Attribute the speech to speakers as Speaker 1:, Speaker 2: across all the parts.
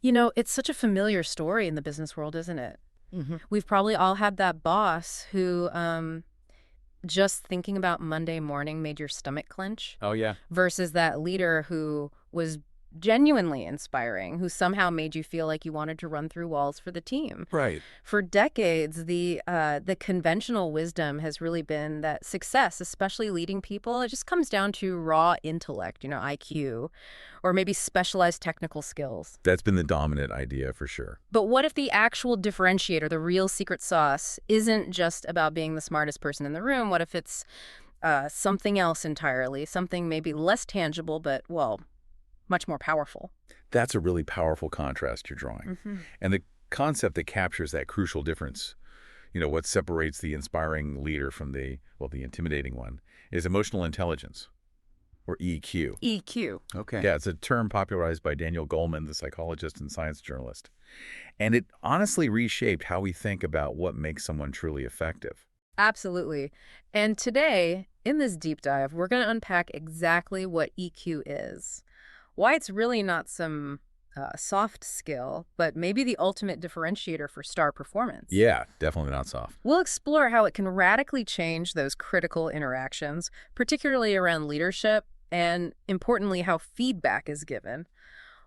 Speaker 1: You know, it's such a familiar story in the business world, isn't it? We've probably all had that boss who just thinking about Monday morning made your stomach clench
Speaker 2: Oh, yeah.
Speaker 1: versus that leader who was genuinely inspiring, who somehow made you feel like you wanted to run through walls for the team.
Speaker 2: Right.
Speaker 1: For decades, the conventional wisdom has really been that success, especially leading people, it just comes down to raw intellect, IQ, or maybe specialized technical skills.
Speaker 2: That's been the dominant idea for sure.
Speaker 1: But what if the actual differentiator, the real secret sauce, isn't just about being the smartest person in the room? What if it's something else entirely, something maybe less tangible, but, well, much more powerful?
Speaker 2: That's a really powerful contrast you're drawing. And the concept that captures that crucial difference, what separates the inspiring leader from the intimidating one, is emotional intelligence, or EQ.
Speaker 1: EQ.
Speaker 2: Okay. Yeah, it's a term popularized by Daniel Goleman, the psychologist and science journalist. And it honestly reshaped how we think about what makes someone truly effective.
Speaker 1: Absolutely. And today, in this deep dive, we're going to unpack exactly what EQ is, why it's really not some soft skill, but maybe the ultimate differentiator for star performance.
Speaker 2: Yeah, definitely not soft.
Speaker 1: We'll explore how it can radically change those critical interactions, particularly around leadership, and importantly, how feedback is given.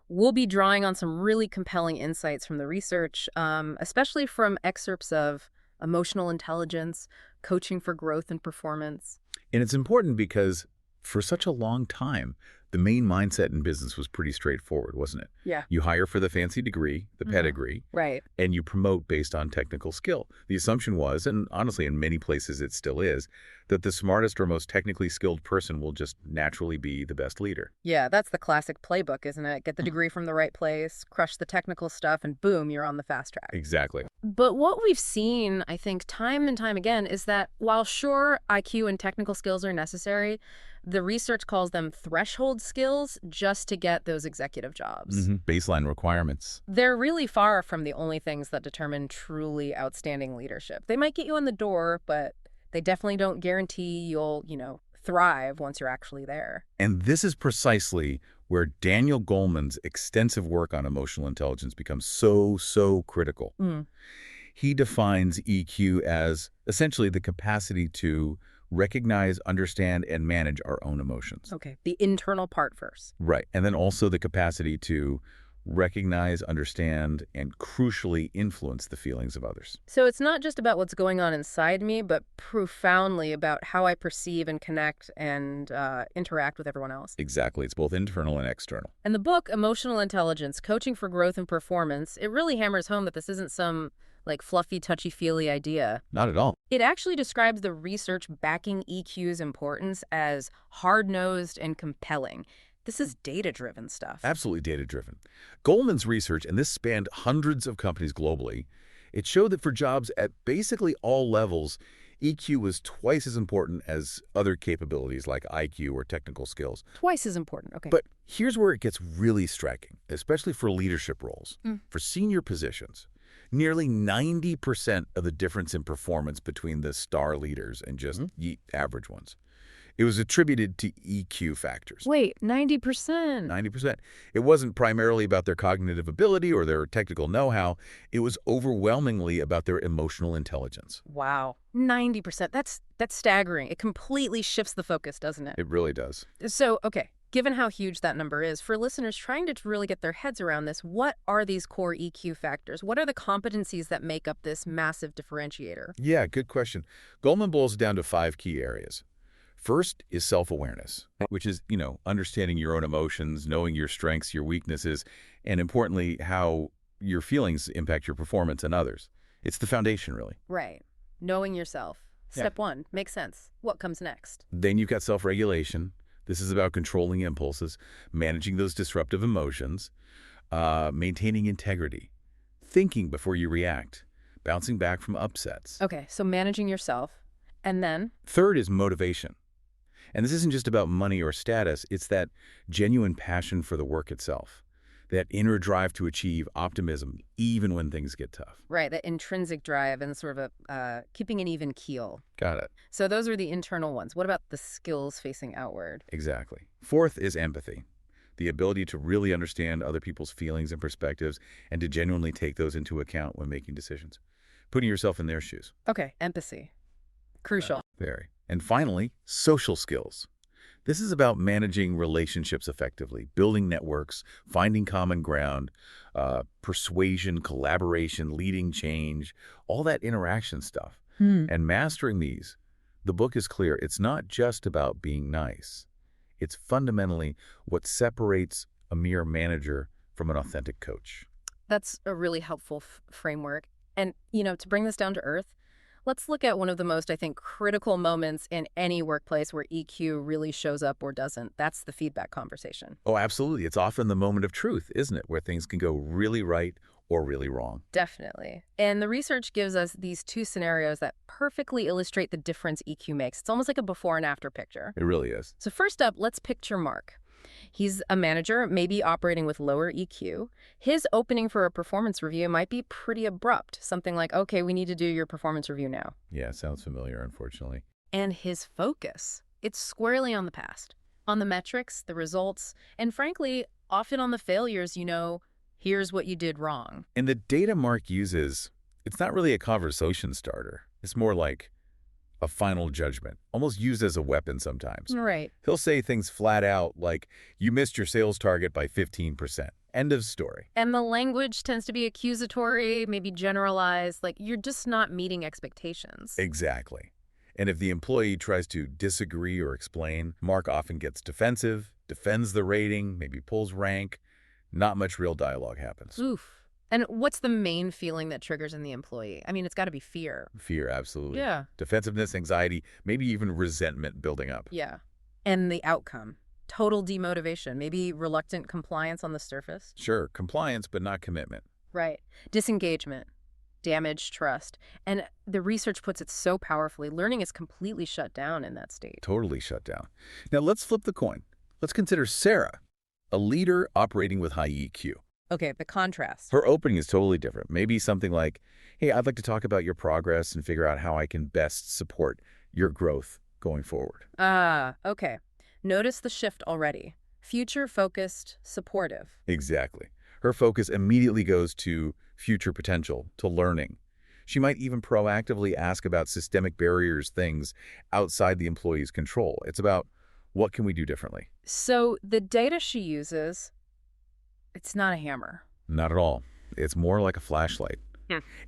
Speaker 1: We'll be drawing on some really compelling insights from the research, especially from excerpts of emotional intelligence, coaching for growth and performance.
Speaker 2: And it's important because for such a long time, the main mindset in business was pretty straightforward, wasn't it?
Speaker 1: Yeah.
Speaker 2: You hire for the fancy degree, the pedigree,
Speaker 1: Right.
Speaker 2: and you promote based on technical skill. The assumption was, and honestly in many places it still is, that the smartest or most technically skilled person will just naturally be the best leader.
Speaker 1: Yeah, that's the classic playbook, isn't it? Get the degree from the right place, crush the technical stuff, and boom, you're on the fast track.
Speaker 2: Exactly.
Speaker 1: But what we've seen, I think, time and time again, is that while sure, IQ and technical skills are necessary, the research calls them threshold skills just to get those executive jobs.
Speaker 2: Baseline requirements.
Speaker 1: They're really far from the only things that determine truly outstanding leadership. They might get you in the door, but they definitely don't guarantee you'll, thrive once you're actually there.
Speaker 2: And this is precisely where Daniel Goleman's extensive work on emotional intelligence becomes so critical. He defines EQ as essentially the capacity to recognize, understand, and manage our own emotions.
Speaker 1: Okay, the internal part first.
Speaker 2: Right. And then also the capacity to recognize, understand, and crucially influence the feelings of others.
Speaker 1: So it's not just about what's going on inside me, but profoundly about how I perceive and connect and interact with everyone else.
Speaker 2: Exactly. It's both internal and external.
Speaker 1: And the book, Emotional Intelligence, Coaching for Growth and Performance, it really hammers home that this isn't some fluffy, touchy-feely idea.
Speaker 2: Not at all.
Speaker 1: It actually describes the research backing EQ's importance as hard-nosed and compelling. This is data-driven stuff.
Speaker 2: Absolutely data-driven. Goleman's research, and this spanned hundreds of companies globally, it showed that for jobs at basically all levels, EQ was twice as important as other capabilities like IQ or technical skills.
Speaker 1: Twice as important, okay.
Speaker 2: But here's where it gets really striking, especially for leadership roles. For senior positions, nearly 90% of the difference in performance between the star leaders and just average ones. It was attributed to EQ factors.
Speaker 1: Wait, 90%?
Speaker 2: 90%. It wasn't primarily about their cognitive ability or their technical know-how. It was overwhelmingly about their emotional intelligence.
Speaker 1: Wow, 90%. That's staggering. It completely shifts the focus, doesn't it?
Speaker 2: It really does.
Speaker 1: So, okay, given how huge that number is, for listeners trying to really get their heads around this, what are these core EQ factors? What are the competencies that make up this massive differentiator?
Speaker 2: Yeah, good question. Goleman boils it down to 5 key areas. First is self-awareness, which is, understanding your own emotions, knowing your strengths, your weaknesses, and importantly, how your feelings impact your performance and others. It's the foundation, really.
Speaker 1: Right. Knowing yourself. Step 1. Makes sense. What comes next?
Speaker 2: Then you've got self-regulation. This is about controlling impulses, managing those disruptive emotions, maintaining integrity, thinking before you react, bouncing back from upsets.
Speaker 1: Okay, so managing yourself. And then?
Speaker 2: Third is motivation. And this isn't just about money or status, it's that genuine passion for the work itself, that inner drive to achieve optimism even when things get tough.
Speaker 1: Right, that intrinsic drive and sort of keeping an even keel.
Speaker 2: Got it.
Speaker 1: So those are the internal ones. What about the skills facing outward?
Speaker 2: Exactly. Fourth is empathy, the ability to really understand other people's feelings and perspectives and to genuinely take those into account when making decisions. Putting yourself in their shoes.
Speaker 1: Okay, empathy. Crucial.
Speaker 2: Very. And finally, social skills. This is about managing relationships effectively, building networks, finding common ground, persuasion, collaboration, leading change, all that interaction stuff. And mastering these, the book is clear. It's not just about being nice. It's fundamentally what separates a mere manager from an authentic coach.
Speaker 1: That's a really helpful framework. And, to bring this down to earth, let's look at one of the most, I think, critical moments in any workplace where EQ really shows up or doesn't. That's the feedback conversation.
Speaker 2: Oh, absolutely. It's often the moment of truth, isn't it, where things can go really right or really wrong.
Speaker 1: Definitely. And the research gives us these two scenarios that perfectly illustrate the difference EQ makes. It's almost like a before and after picture.
Speaker 2: It really is.
Speaker 1: So first up, let's picture Mark. He's a manager, maybe operating with lower EQ. His opening for a performance review might be pretty abrupt. Something like, okay, we need to do your performance review now.
Speaker 2: Yeah, sounds familiar, unfortunately.
Speaker 1: And his focus, it's squarely on the past, on the metrics, the results, and frankly, often on the failures, here's what you did wrong.
Speaker 2: And the data Mark uses, it's not really a conversation starter. It's more like a final judgment, almost used as a weapon sometimes.
Speaker 1: Right.
Speaker 2: He'll say things flat out like, you missed your sales target by 15%. End of story.
Speaker 1: And the language tends to be accusatory, maybe generalized, like you're just not meeting expectations.
Speaker 2: Exactly. And if the employee tries to disagree or explain, Mark often gets defensive, defends the rating, maybe pulls rank. Not much real dialogue happens.
Speaker 1: Oof. And what's the main feeling that triggers in the employee? I mean, it's got to be fear.
Speaker 2: Fear, absolutely.
Speaker 1: Yeah.
Speaker 2: Defensiveness, anxiety, maybe even resentment building up.
Speaker 1: Yeah. And the outcome. Total demotivation, maybe reluctant compliance on the surface.
Speaker 2: Sure, compliance, but not commitment.
Speaker 1: Right. Disengagement, damaged trust. And the research puts it so powerfully. Learning is completely shut down in that state.
Speaker 2: Totally shut down. Now let's flip the coin. Let's consider Sarah, a leader operating with high EQ.
Speaker 1: Okay, the contrast.
Speaker 2: Her opening is totally different. Maybe something like, hey, I'd like to talk about your progress and figure out how I can best support your growth going forward.
Speaker 1: Ah, okay. Notice the shift already. Future-focused, supportive.
Speaker 2: Exactly. Her focus immediately goes to future potential, to learning. She might even proactively ask about systemic barriers, things outside the employee's control. It's about what can we do differently?
Speaker 1: So the data she uses, it's not a hammer.
Speaker 2: Not at all. It's more like a flashlight.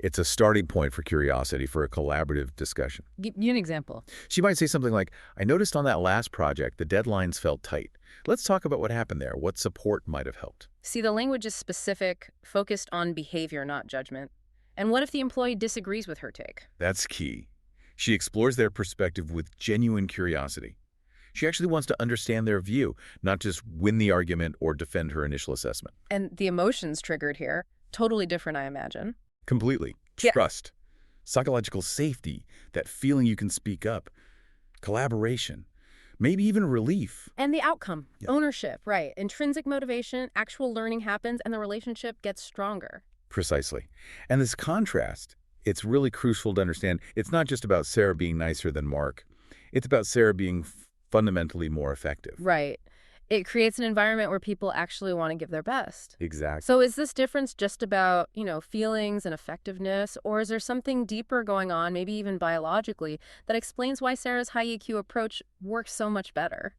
Speaker 2: It's a starting point for curiosity, for a collaborative discussion.
Speaker 1: Give me an example.
Speaker 2: She might say something like, I noticed on that last project, the deadlines felt tight. Let's talk about what happened there, what support might have helped.
Speaker 1: See, the language is specific, focused on behavior, not judgment. And what if the employee disagrees with her take?
Speaker 2: That's key. She explores their perspective with genuine curiosity. She actually wants to understand their view, not just win the argument or defend her initial assessment.
Speaker 1: And the emotions triggered here, totally different, I imagine.
Speaker 2: Completely.
Speaker 1: Yeah.
Speaker 2: Trust, psychological safety, that feeling you can speak up, collaboration, maybe even relief.
Speaker 1: And the outcome,
Speaker 2: Yeah.
Speaker 1: ownership, right. Intrinsic motivation, actual learning happens, and the relationship gets stronger.
Speaker 2: Precisely. And this contrast, it's really crucial to understand. It's not just about Sarah being nicer than Mark. It's about Sarah being fundamentally more effective.
Speaker 1: Right. It creates an environment where people actually want to give their best.
Speaker 2: Exactly.
Speaker 1: So is this difference just about, feelings and effectiveness, or is there something deeper going on, maybe even biologically, that explains why Sarah's high EQ approach works so much better?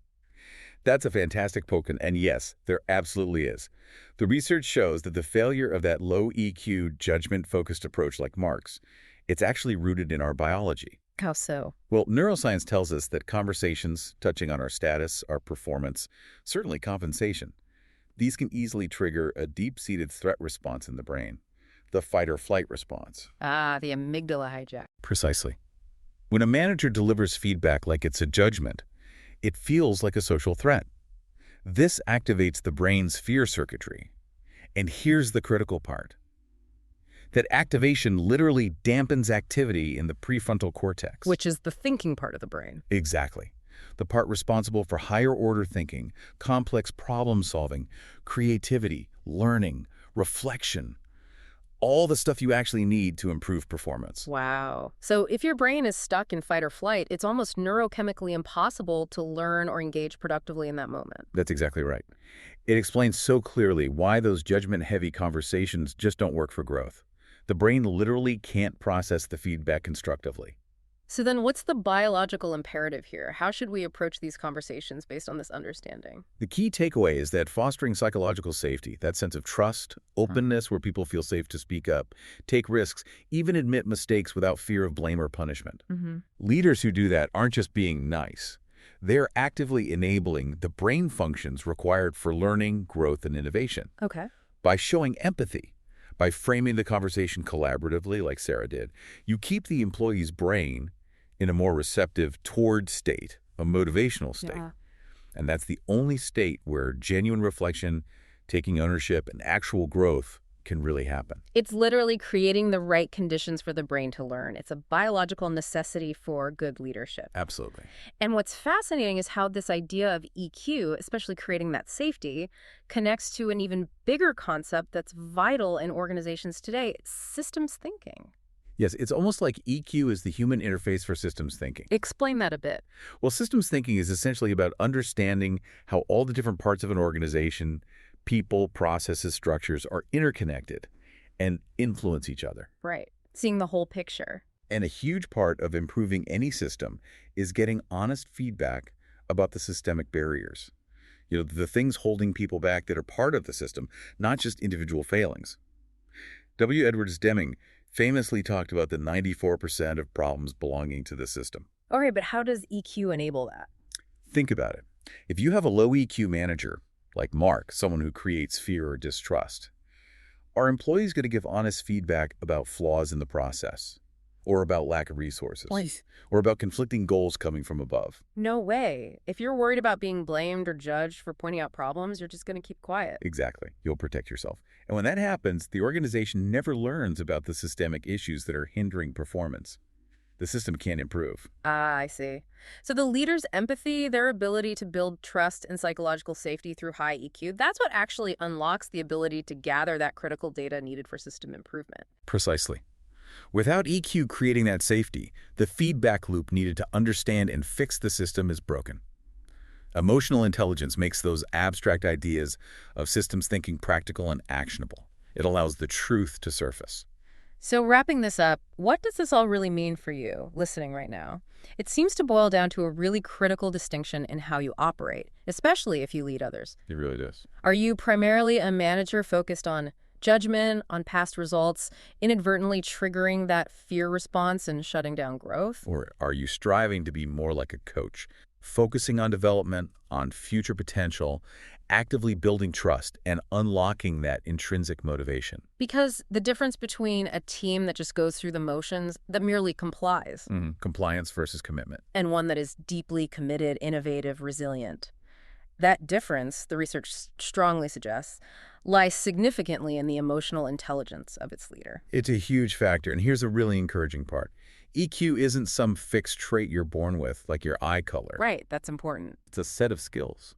Speaker 2: That's a fantastic poke, and yes, there absolutely is. The research shows that the failure of that low EQ, judgment-focused approach like Mark's, it's actually rooted in our biology.
Speaker 1: How so?
Speaker 2: Well, neuroscience tells us that conversations touching on our status, our performance, certainly compensation, these can easily trigger a deep-seated threat response in the brain, the fight-or-flight response.
Speaker 1: Ah, the amygdala hijack.
Speaker 2: Precisely. When a manager delivers feedback like it's a judgment, it feels like a social threat. This activates the brain's fear circuitry. And here's the critical part. That activation literally dampens activity in the prefrontal cortex.
Speaker 1: Which is the thinking part of the brain.
Speaker 2: Exactly. The part responsible for higher-order thinking, complex problem-solving, creativity, learning, reflection, all the stuff you actually need to improve performance.
Speaker 1: Wow. So if your brain is stuck in fight or flight, it's almost neurochemically impossible to learn or engage productively in that moment.
Speaker 2: That's exactly right. It explains so clearly why those judgment-heavy conversations just don't work for growth. The brain literally can't process the feedback constructively.
Speaker 1: So then what's the biological imperative here? How should we approach these conversations based on this understanding?
Speaker 2: The key takeaway is that fostering psychological safety, that sense of trust, openness where people feel safe to speak up, take risks, even admit mistakes without fear of blame or punishment. Leaders who do that aren't just being nice. They're actively enabling the brain functions required for learning, growth, and innovation.
Speaker 1: Okay.
Speaker 2: By showing empathy, by framing the conversation collaboratively like Sarah did, you keep the employee's brain in a more receptive toward state, a motivational state.
Speaker 1: Yeah.
Speaker 2: And that's the only state where genuine reflection, taking ownership, and actual growth can really happen.
Speaker 1: It's literally creating the right conditions for the brain to learn. It's a biological necessity for good leadership.
Speaker 2: Absolutely.
Speaker 1: And what's fascinating is how this idea of EQ, especially creating that safety, connects to an even bigger concept that's vital in organizations today, systems thinking.
Speaker 2: Yes, it's almost like EQ is the human interface for systems thinking.
Speaker 1: Explain that a bit.
Speaker 2: Well, systems thinking is essentially about understanding how all the different parts of an organization, people, processes, structures are interconnected and influence each other.
Speaker 1: Right. Seeing the whole picture.
Speaker 2: And a huge part of improving any system is getting honest feedback about the systemic barriers. You know, the things holding people back that are part of the system, not just individual failings. W. Edwards Deming famously talked about the 94% of problems belonging to the system.
Speaker 1: All right, but how does EQ enable that?
Speaker 2: Think about it. If you have a low EQ manager, like Mark, someone who creates fear or distrust, are employees going to give honest feedback about flaws in the process? Or about lack of resources?
Speaker 1: Please.
Speaker 2: Or about conflicting goals coming from above?
Speaker 1: No way. If you're worried about being blamed or judged for pointing out problems, you're just going to keep quiet.
Speaker 2: Exactly. You'll protect yourself. And when that happens, the organization never learns about the systemic issues that are hindering performance. The system can't improve.
Speaker 1: Ah, I see. So the leader's empathy, their ability to build trust and psychological safety through high EQ, that's what actually unlocks the ability to gather that critical data needed for system improvement.
Speaker 2: Precisely. Without EQ creating that safety, the feedback loop needed to understand and fix the system is broken. Emotional intelligence makes those abstract ideas of systems thinking practical and actionable. It allows the truth to surface.
Speaker 1: So wrapping this up, what does this all really mean for you, listening right now? It seems to boil down to a really critical distinction in how you operate, especially if you lead others.
Speaker 2: It really does.
Speaker 1: Are you primarily a manager focused on judgment, on past results, inadvertently triggering that fear response and shutting down growth?
Speaker 2: Or are you striving to be more like a coach, focusing on development, on future potential, actively building trust, and unlocking that intrinsic motivation?
Speaker 1: Because the difference between a team that just goes through the motions, that merely complies,
Speaker 2: Compliance versus commitment.
Speaker 1: and one that is deeply committed, innovative, resilient. That difference, the research strongly suggests, lies significantly in the emotional intelligence of its leader.
Speaker 2: It's a huge factor, and here's a really encouraging part. EQ isn't some fixed trait you're born with, like your eye color.
Speaker 1: Right, that's important.
Speaker 2: It's a set of skills.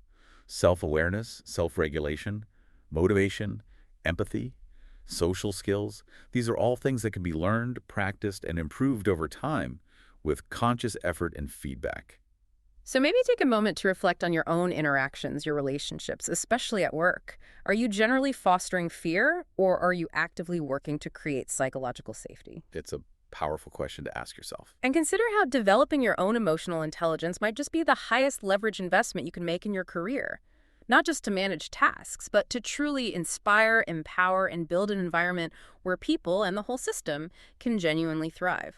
Speaker 2: Self-awareness, self-regulation, motivation, empathy, social skills. These are all things that can be learned, practiced, and improved over time with conscious effort and feedback.
Speaker 1: So maybe take a moment to reflect on your own interactions, your relationships, especially at work. Are you generally fostering fear, or are you actively working to create psychological safety?
Speaker 2: It's a powerful question to ask yourself.
Speaker 1: And consider how developing your own emotional intelligence might just be the highest leverage investment you can make in your career. Not just to manage tasks, but to truly inspire, empower, and build an environment where people and the whole system can genuinely thrive.